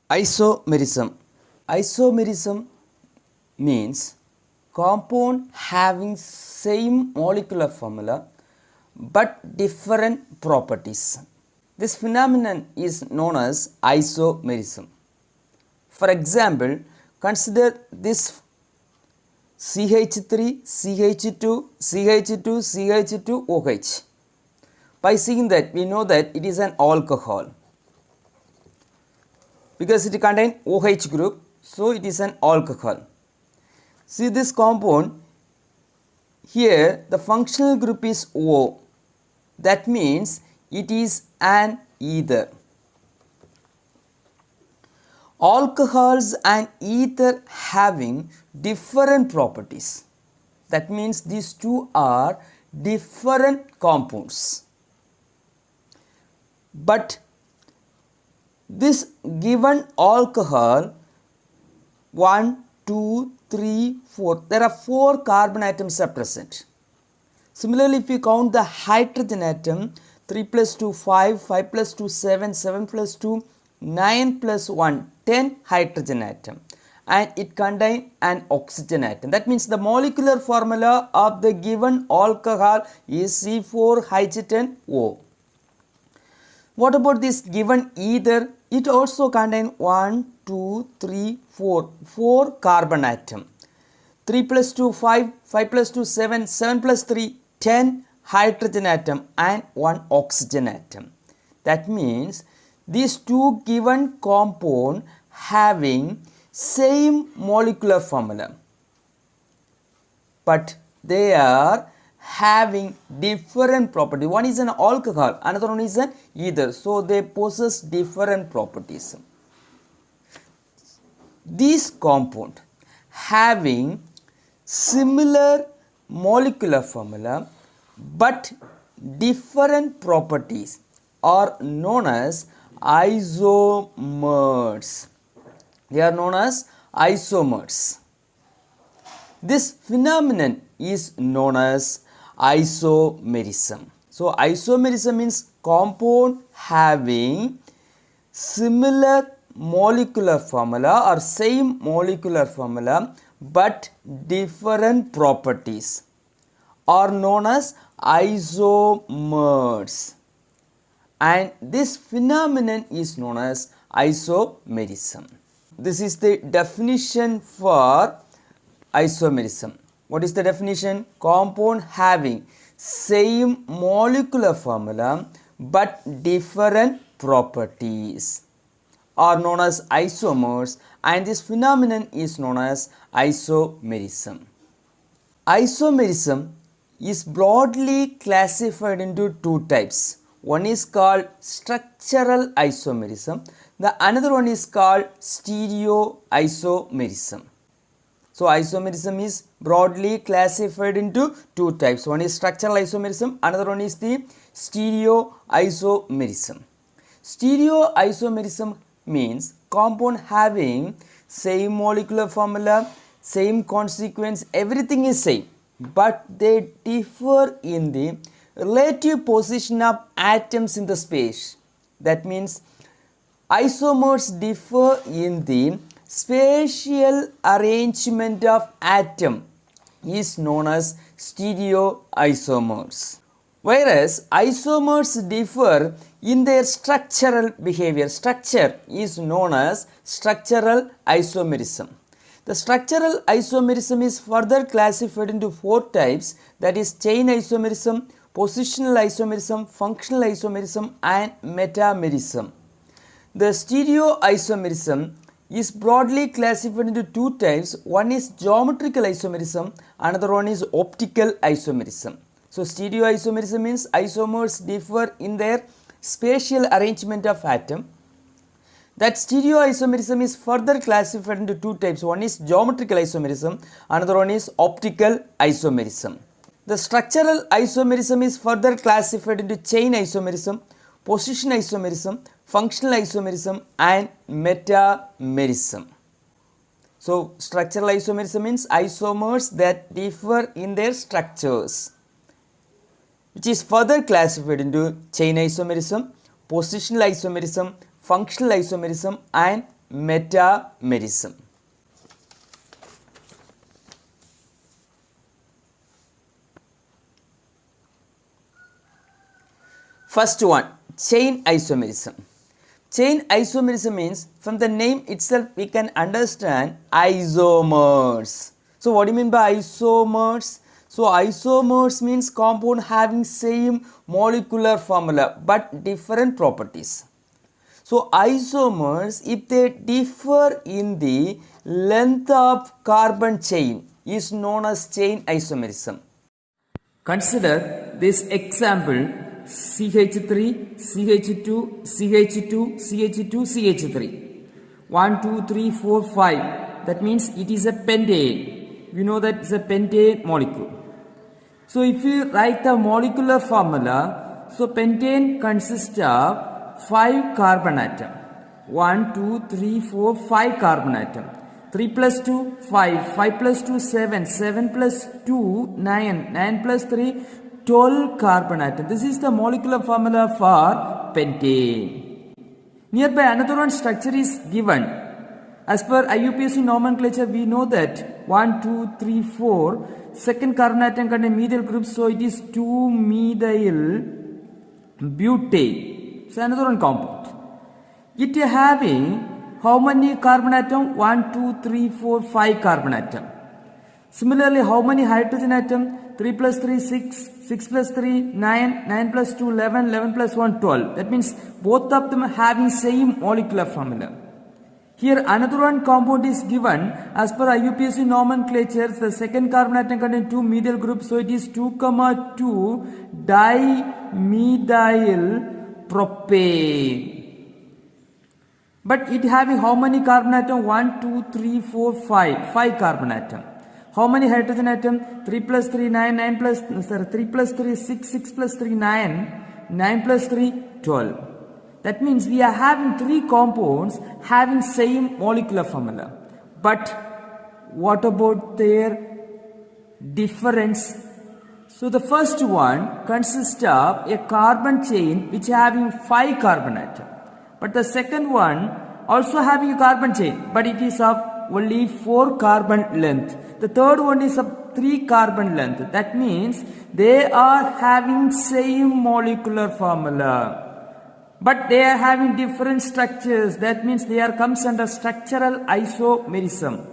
Isomerism. Isomerism means compound having same molecular formula but different properties. This phenomenon is known as isomerism. For example, consider this CH3, CH2, CH2, CH2, OH. By seeing that, we know that it is an alcohol because it contains OH group, so it is an alcohol. See this compound here, the functional group is O, that means it is an ether. Alcohols and ether having different properties, that means these two are different compounds, but this given alcohol 1, 2, 3, 4, there are 4 carbon atoms are present. Similarly, if we count the hydrogen atom, 3 plus 2 5, 5 plus 2 7, 7 plus 2 9 plus 1 10 hydrogen atom, and it contains an oxygen atom. That means the molecular formula of the given alcohol is C4H10O. What about this given ether? It also contains 1, 2, 3, 4 carbon atom. 3 plus 2 5, 5 plus 2 7, 7 plus 3 10 hydrogen atom and 1 oxygen atom. That means these two given compound having same molecular formula, but they are having different property. One is an alcohol, another one is an ether, so they possess different properties. These compound having similar molecular formula but different properties are known as isomers. They are known as isomers. This phenomenon is known as isomerism. So isomerism means compound having similar molecular formula or same molecular formula but different properties are known as isomers, and this phenomenon is known as isomerism. This is the definition for isomerism. What is the definition? Compound having same molecular formula but different properties are known as isomers, and this phenomenon is known as isomerism. Isomerism is broadly classified into two types. One is called structural isomerism, the another one is called stereoisomerism. So isomerism is broadly classified into two types. One is structural isomerism, another one is the stereoisomerism. Stereoisomerism means compound having same molecular formula, same consequence, everything is same, but they differ in the relative position of atoms in the space. That means isomers differ in the spatial arrangement of atom is known as stereoisomers, whereas isomers differ in their structural behavior. Structure is known as structural isomerism. The structural isomerism is further classified into four types, that is chain isomerism, positional isomerism, functional isomerism and metamerism. The stereoisomerism is broadly classified into two types. One is geometrical isomerism, another one is optical isomerism. So stereoisomerism means isomers differ in their spatial arrangement of atom. That stereoisomerism is further classified into two types. One is geometrical isomerism, another one is optical isomerism. The structural isomerism is further classified into chain isomerism, position isomerism, functional isomerism and metamerism. So structural isomerism means isomers that differ in their structures, which is further classified into chain isomerism, positional isomerism, functional isomerism and metamerism. First one, chain isomerism. Chain isomerism means, from the name itself we can understand isomers. So what do you mean by isomers? So isomers means compound having same molecular formula but different properties. So isomers, if they differ in the length of carbon chain, is known as chain isomerism. Consider this example: CH3, CH2, CH2, CH2, CH3. 1, 2, 3, 4, 5. That means it is a pentane. We know that it's a pentane molecule. So if you write the molecular formula, so pentane consists of 5 carbon atom. 1, 2, 3, 4, 5 carbon atom. 3 plus 2, 5. 5 plus 2, 7. 7 plus 2, 9. 9 plus 3, 12 carbon atom. This is the molecular formula for pentane. Nearby another one structure is given. As per IUPAC nomenclature, we know that 1, 2, 3, 4 second carbon atom contain methyl group, so it is 2-methyl butane. So another one compound. It having how many carbon atom? 1, 2, 3, 4, 5 carbon atom. Similarly, how many hydrogen atom? 3 plus 3, 6. 6 plus 3, 9. 9 plus 2, 11. 11 plus 1, 12. That means both of them having same molecular formula. Here another one compound is given. As per IUPAC nomenclature, the second carbon atom contains 2 methyl groups, so it is 2,2 dimethyl propane. But it having how many carbon atom? 1, 2, 3, 4, 5. 5 carbon atom. How many hydrogen atom? 3 plus 3, 9. 9 plus, 3 plus 3, 6. 6 plus 3, 9. 9 plus 3, 12. That means we are having 3 compounds having same molecular formula. But what about their difference? So the first one consists of a carbon chain which having 5 carbon atom. But the second one also having a carbon chain, but it is of only 4 carbon length. The third one is of 3 carbon length. That means they are having same molecular formula, but they are having different structures. That means they are comes under structural isomerism.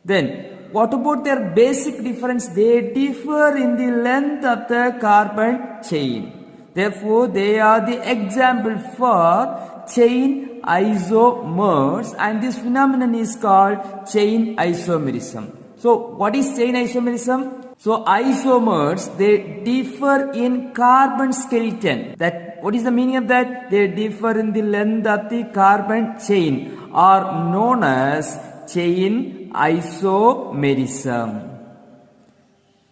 Then what about their basic difference? They differ in the length of the carbon chain. Therefore, they are the example for chain isomers, and this phenomenon is called chain isomerism. So what is chain isomerism? So isomers, they differ in carbon skeleton. That what is the meaning of that? They differ in the length of the carbon chain, are known as chain isomerism.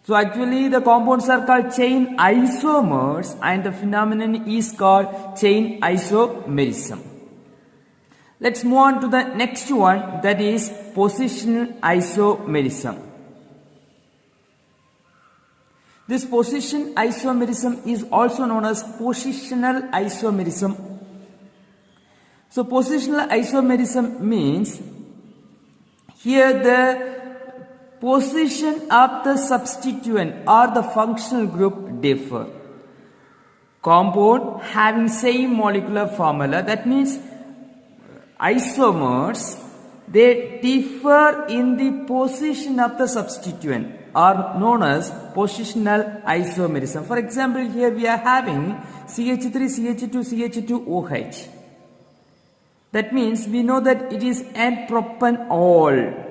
So actually the compounds are called chain isomers and the phenomenon is called chain isomerism. Let's move on to the next one, that is positional isomerism. This position isomerism is also known as positional isomerism. So positional isomerism means here the position of the substituent or the functional group differ. Compound having same molecular formula, that means isomers, they differ in the position of the substituent, are known as positional isomerism. For example, here we are having CH3, CH2, CH2OH. That means we know that it is N-propanol.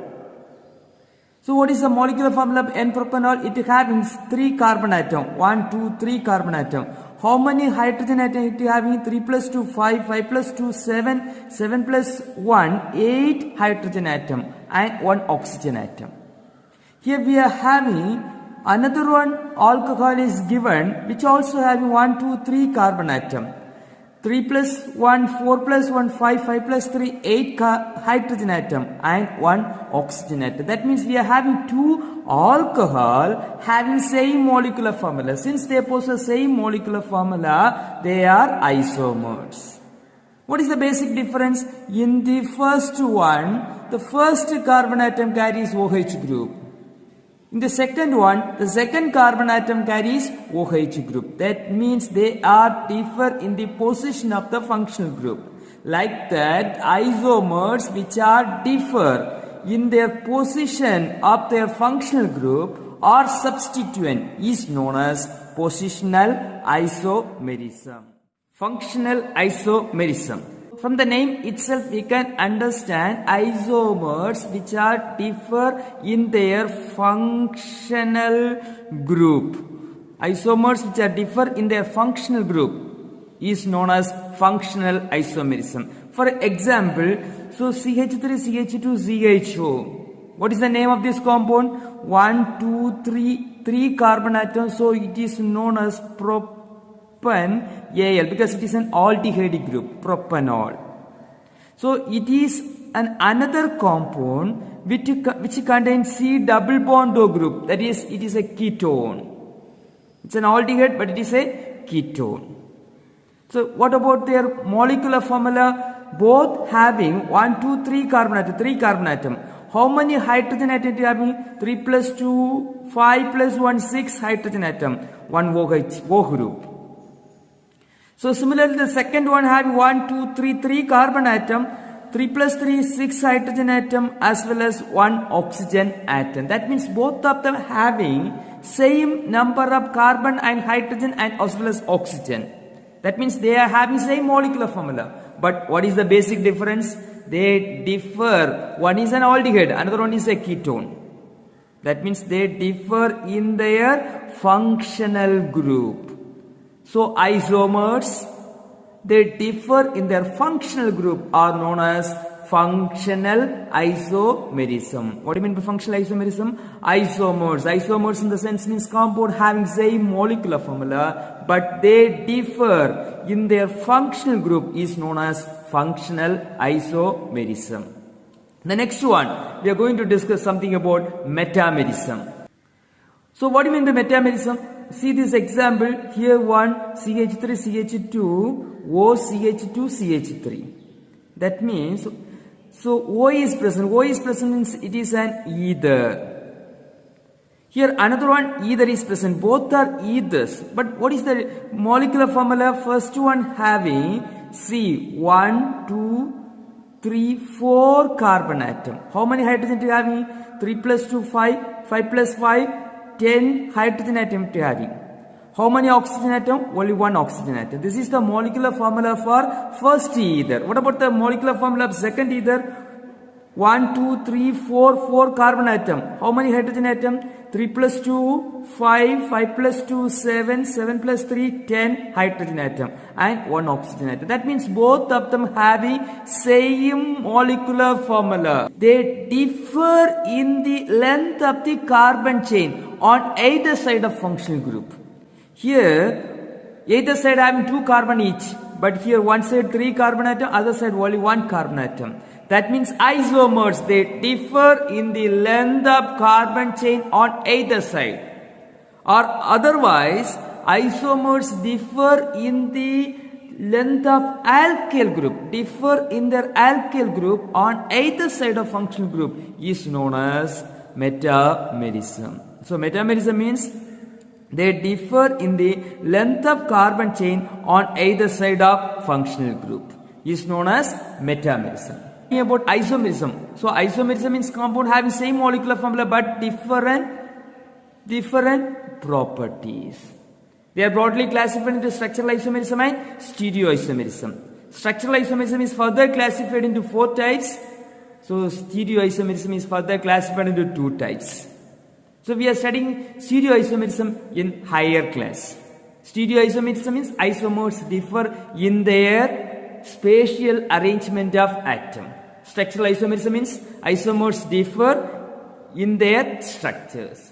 So what is the molecular formula of N-propanol? It having 3 carbon atom. 1, 2, 3 carbon atom. How many hydrogen atom it having? 3 plus 2, 5. 5 plus 2, 7. 7 plus 1, 8 hydrogen atom and 1 oxygen atom. Here we are having another one alcohol is given, which also having 1, 2, 3 carbon atom. 3 plus 1, 4 plus 1, 5, 5 plus 3, 8 hydrogen atom and 1 oxygen atom. That means we are having 2 alcohol having same molecular formula. Since they possess same molecular formula, they are isomers. What is the basic difference? In the first one, the first carbon atom carries OH group. In the second one, the second carbon atom carries OH group. That means they are differ in the position of the functional group. Like that, isomers which are differ in their position of their functional group or substituent is known as positional isomerism. Functional isomerism. From the name itself we can understand isomers which are differ in their functional group. Isomers which are differ in their functional group is known as functional isomerism. For example, so CH3CH2CHO. What is the name of this compound? 1, 2, 3, 3 carbon atoms. So it is known as propanal because it is an aldehyde group, propanol. So it is another compound which contains C double bond O group. That is, it is a ketone. It's an aldehyde, but it is a ketone. So what about their molecular formula? Both having 1, 2, 3 carbon atom, 3 carbon atom. How many hydrogen atoms do you have? 3 plus 2, 5 plus 1, 6 hydrogen atom, 1 O group. So similarly, the second one having 1, 2, 3, 3 carbon atom, 3 plus 3, 6 hydrogen atom as well as 1 oxygen atom. That means both of them having same number of carbon and hydrogen and as well as oxygen. That means they are having same molecular formula. But what is the basic difference? They differ. One is an aldehyde, another one is a ketone. That means they differ in their functional group. So isomers, they differ in their functional group are known as functional isomerism. What do you mean by functional isomerism? Isomers in the sense means compound having same molecular formula, but they differ in their functional group is known as functional isomerism. The next one, we are going to discuss something about metamerism. So what do you mean by metamerism? See this example, here one CH3CH2 OCH2CH3. That means, so O is present means it is an ether. Here another one ether is present, both are ethers. But what is the molecular formula? First one having C 1, 2, 3, 4 carbon atom. How many hydrogen do you having? 3 plus 2, 5, 5 plus 5, 10 hydrogen atom to having. How many oxygen atom? Only 1 oxygen atom. This is the molecular formula for first ether. What about the molecular formula of second ether? 1, 2, 3, 4 carbon atom. How many hydrogen atom? 3 plus 2, 5, 5 plus 2, 7, 7 plus 3, 10 hydrogen atom and 1 oxygen atom. That means both of them having same molecular formula. They differ in the length of the carbon chain on either side of functional group. Here, either side having 2 carbon each, but here one side 3 carbon atom, other side only 1 carbon atom. That means isomers, they differ in the length of carbon chain on either side. Or otherwise, isomers differ in the length of alkyl group, differ in their alkyl group on either side of functional group is known as metamerism. So metamerism means they differ in the length of carbon chain on either side of functional group is known as metamerism. About isomerism. So isomerism means compound having same molecular formula but different properties. They are broadly classified into structural isomerism and stereoisomerism. Structural isomerism is further classified into 4 types. So stereoisomerism is further classified into 2 types. So we are studying stereoisomerism in higher class. Stereoisomerism means isomers differ in their spatial arrangement of atom. Structural isomerism means isomers differ in their structures.